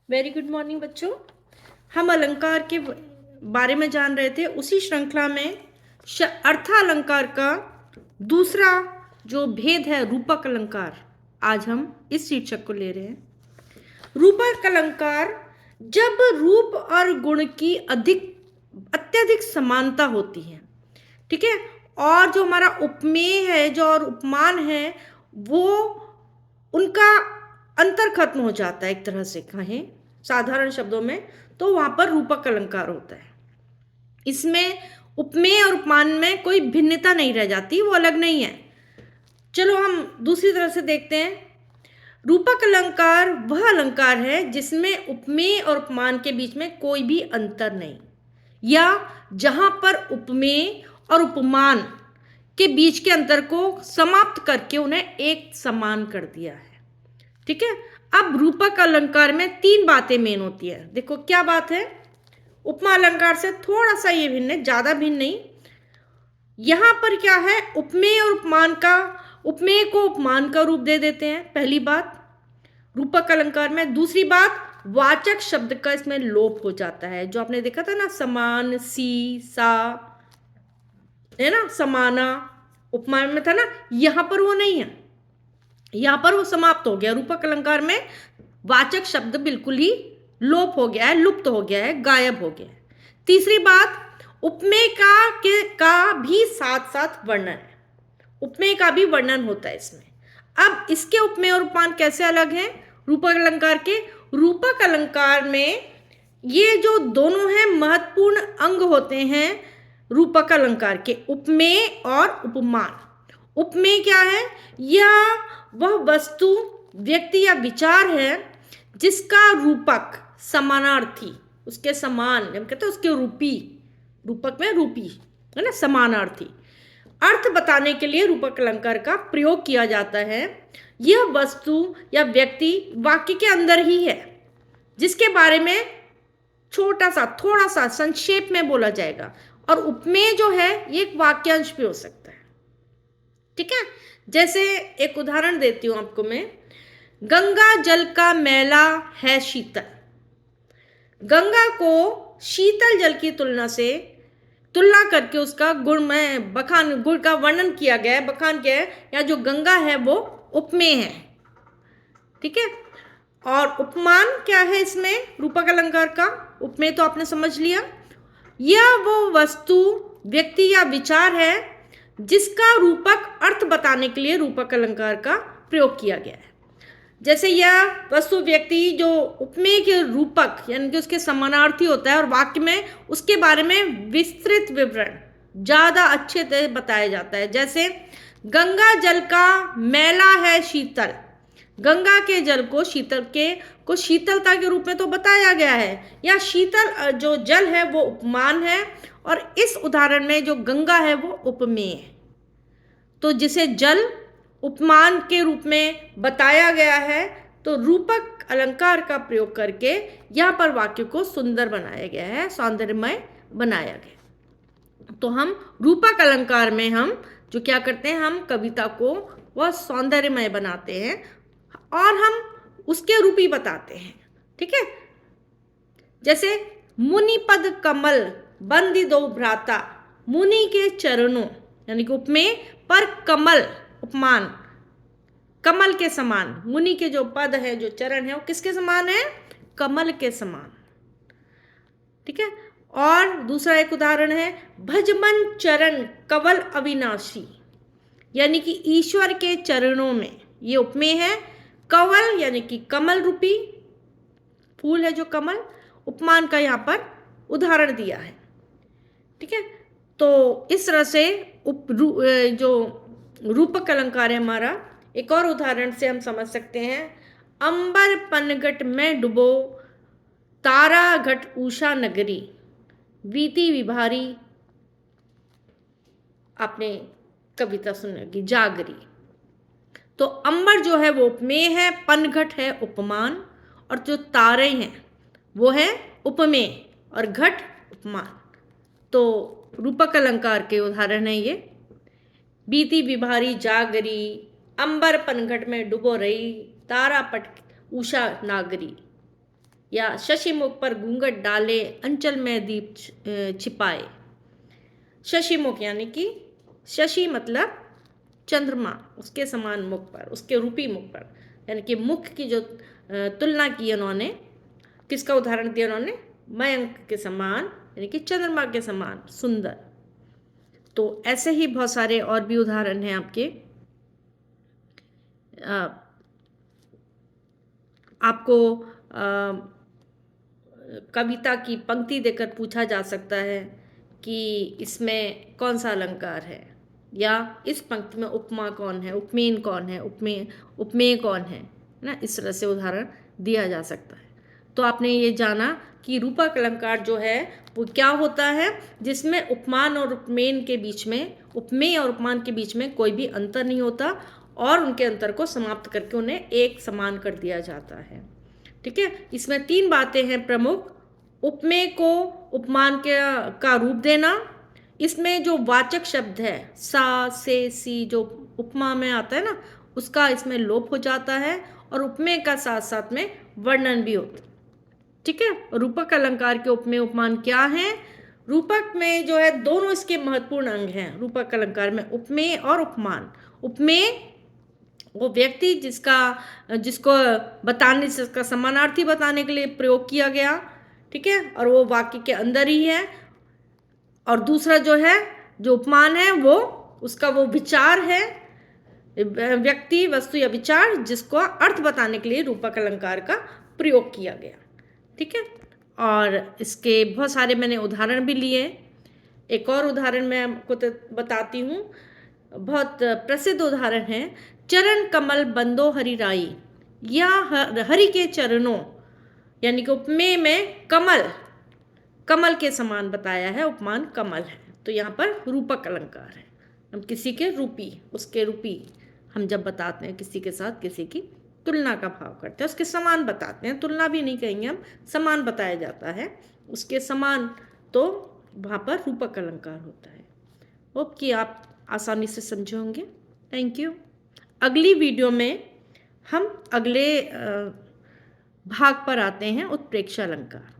Very good morning बच्चों। हम अलंकार के बारे में जान रहे थे। उसी श्रृंखला में अर्थालंकार का दूसरा जो भेद है रूपक अलंकार, आज हम इस शीर्षक को ले रहे हैं। रूपक अलंकार जब रूप और गुण की अत्यधिक समानता होती है, ठीक है, और जो हमारा उपमेय है जो और उपमान है वो उनका अंतर खत्म हो जाता है। एक तरह से कहें साधारण शब्दों में तो वहां पर रूपक अलंकार होता है। इसमें उपमेय और उपमान में कोई भिन्नता नहीं रह जाती, वो अलग नहीं है। चलो हम दूसरी तरह से देखते हैं। रूपक अलंकार वह अलंकार है जिसमें उपमेय और उपमान के बीच में कोई भी अंतर नहीं, या जहां पर उपमेय और उपमान के बीच के अंतर को समाप्त करके उन्हें एक समान कर दिया है। ठीक है। अब रूपक अलंकार में तीन बातें मेन होती है। देखो क्या बात है। उपमा अलंकार से थोड़ा सा ये भिन्न है, ज्यादा भिन्न नहीं। यहां पर क्या है, उपमेय और उपमान का, उपमेय को उपमान का रूप दे देते हैं, पहली बात रूपक अलंकार में। दूसरी बात, वाचक शब्द का इसमें लोप हो जाता है। जो आपने देखा था ना, समान, सी, सा, है ना, समाना उपमा में था ना, यहां पर वो नहीं है, यहां पर वो समाप्त हो गया। रूपक अलंकार में वाचक शब्द बिल्कुल ही लोप हो गया है, लुप्त हो गया है, गायब हो गया है। तीसरी बात, उपमेय का भी साथ साथ वर्णन है, उपमेय का भी वर्णन होता है इसमें। अब इसके उपमेय और उपमान कैसे अलग हैं रूपक अलंकार के? रूपक अलंकार में ये जो दोनों हैं महत्वपूर्ण अंग होते हैं रूपक अलंकार के, उपमेय और उपमान। उपमेय क्या है? यह वह वस्तु, व्यक्ति या विचार है जिसका रूपक समानार्थी, उसके समान, हम कहते हैं उसके रूपी, रूपक में रूपी है ना, समानार्थी अर्थ बताने के लिए रूपक अलंकार का प्रयोग किया जाता है। यह वस्तु या व्यक्ति वाक्य के अंदर ही है, जिसके बारे में छोटा सा, थोड़ा सा संक्षेप में बोला जाएगा। और उपमेय जो है ये एक वाक्यांश भी हो सकता है। ठीक है। जैसे एक उदाहरण देती हूं आपको मैं। गंगा जल का मैला है शीतल। गंगा को शीतल जल की तुलना करके उसका गुण में बखान, गुण का वर्णन किया गया है, बखान किया है। या जो गंगा है वो उपमेय है। ठीक है। और उपमान क्या है इसमें रूपक अलंकार का? उपमेय तो आपने समझ लिया, यह वो वस्तु, व्यक्ति या विचार है जिसका रूपक अर्थ बताने के लिए रूपक अलंकार का प्रयोग किया गया है। जैसे यह वस्तु, व्यक्ति जो उपमेय के रूपक यानी कि उसके समानार्थी होता है और वाक्य में उसके बारे में विस्तृत विवरण ज्यादा अच्छे से बताया जाता है। जैसे गंगा जल का मैला है शीतल। गंगा के जल को शीतलता के रूप में तो बताया गया है, या शीतल जो जल है वो उपमान है, और इस उदाहरण में जो गंगा है वो उपमेय है। तो जिसे जल उपमान के रूप में बताया गया है, तो रूपक अलंकार का प्रयोग करके यहाँ पर वाक्य को सुंदर बनाया गया है, सौंदर्यमय बनाया गया। तो हम रूपक अलंकार में हम जो क्या करते हैं, हम कविता को वह सौंदर्यमय बनाते हैं और हम उसके रूप ही बताते हैं। ठीक है। जैसे मुनिपद कमल बंदी दो भ्राता, मुनि के चरणों यानी कि उपमेय, पर कमल उपमान, कमल के समान। मुनि के जो पद है, जो चरण है, वो किसके समान है? कमल के समान। ठीक है। और दूसरा एक उदाहरण है, भजमन चरण कवल अविनाशी, यानी कि ईश्वर के चरणों में, ये उपमेय है। कवल यानी कि कमल रूपी फूल है जो कमल, उपमान का यहाँ पर उदाहरण दिया है। ठीक है। तो इस तरह से जो रूपक अलंकार है हमारा, एक और उदाहरण से हम समझ सकते हैं। अंबर पनघट में डुबो, तारा घट उषा नगरी, वीति विभारी, आपने कविता सुनेगी, जागरी। तो अंबर जो है वो उपमेय है, पनघट है उपमान, और जो तारे हैं वो है उपमेय और घट उपमान। तो रूपक अलंकार के उदाहरण है ये। बीती विभारी जागरी, अंबर पनघट में डुबो रही, तारा पट उषा नागरी। या शशि मुख पर घूंघट डाले अंचल में दीप छिपाए। शशि मुख यानी कि शशि मतलब चंद्रमा, उसके समान मुख पर, उसके रूपी मुख पर, यानी कि मुख की जो तुलना की उन्होंने, किसका उदाहरण दिया उन्होंने, मयंक के समान यानी कि चंद्रमा के समान सुंदर। तो ऐसे ही बहुत सारे और भी उदाहरण हैं आपके। आपको कविता की पंक्ति देकर पूछा जा सकता है कि इसमें कौन सा अलंकार है, या इस पंक्ति में उपमा कौन है, उपमेय कौन है, उपमेय कौन है ना, इस तरह से उदाहरण दिया जा सकता है। तो आपने ये जाना कि रूपक अलंकार जो है वो क्या होता है, जिसमें उपमान और उपमेय के बीच में, उपमेय और उपमान के बीच में कोई भी अंतर नहीं होता और उनके अंतर को समाप्त करके उन्हें एक समान कर दिया जाता है। ठीक है, इसमें 3 बातें हैं प्रमुख। उपमेय को उपमान का रूप देना, इसमें जो वाचक शब्द है सा से सी जो उपमा में आता है ना, उसका इसमें लोप हो जाता है और उपमेय का साथ साथ में वर्णन भी होता है। ठीक है, रूपक अलंकार के उपमेय उपमान क्या है? रूपक में जो है दोनों इसके महत्वपूर्ण अंग हैं। रूपक अलंकार में उपमेय और उपमान। उपमेय वो व्यक्ति जिसको बताने से, इसका समानार्थी बताने के लिए प्रयोग किया गया, ठीक है, और वो वाक्य के अंदर ही है। और दूसरा जो है, जो उपमान है, वो उसका वो विचार है, व्यक्ति, वस्तु या विचार, जिसको अर्थ बताने के लिए रूपक अलंकार का प्रयोग किया गया। ठीक है, और इसके बहुत सारे मैंने उदाहरण भी लिए। एक और उदाहरण मैं आपको बताती हूँ, बहुत प्रसिद्ध उदाहरण है। चरण कमल बंदो हरि राई, या हरि के चरणों, यानी कि उपमेय में कमल के समान बताया है, उपमान कमल है। तो यहाँ पर रूपक अलंकार है। हम किसी के रूपी, उसके रूपी हम जब बताते हैं, किसी के साथ किसी की तुलना का भाव करते हैं, उसके समान बताते हैं, तुलना भी नहीं कहेंगे हम, समान बताया जाता है, उसके समान, तो वहाँ पर रूपक अलंकार होता है। होप कि आप आसानी से समझे होंगे। Thank you. अगली वीडियो में हम अगले भाग पर आते हैं, उत्प्रेक्षा अलंकार।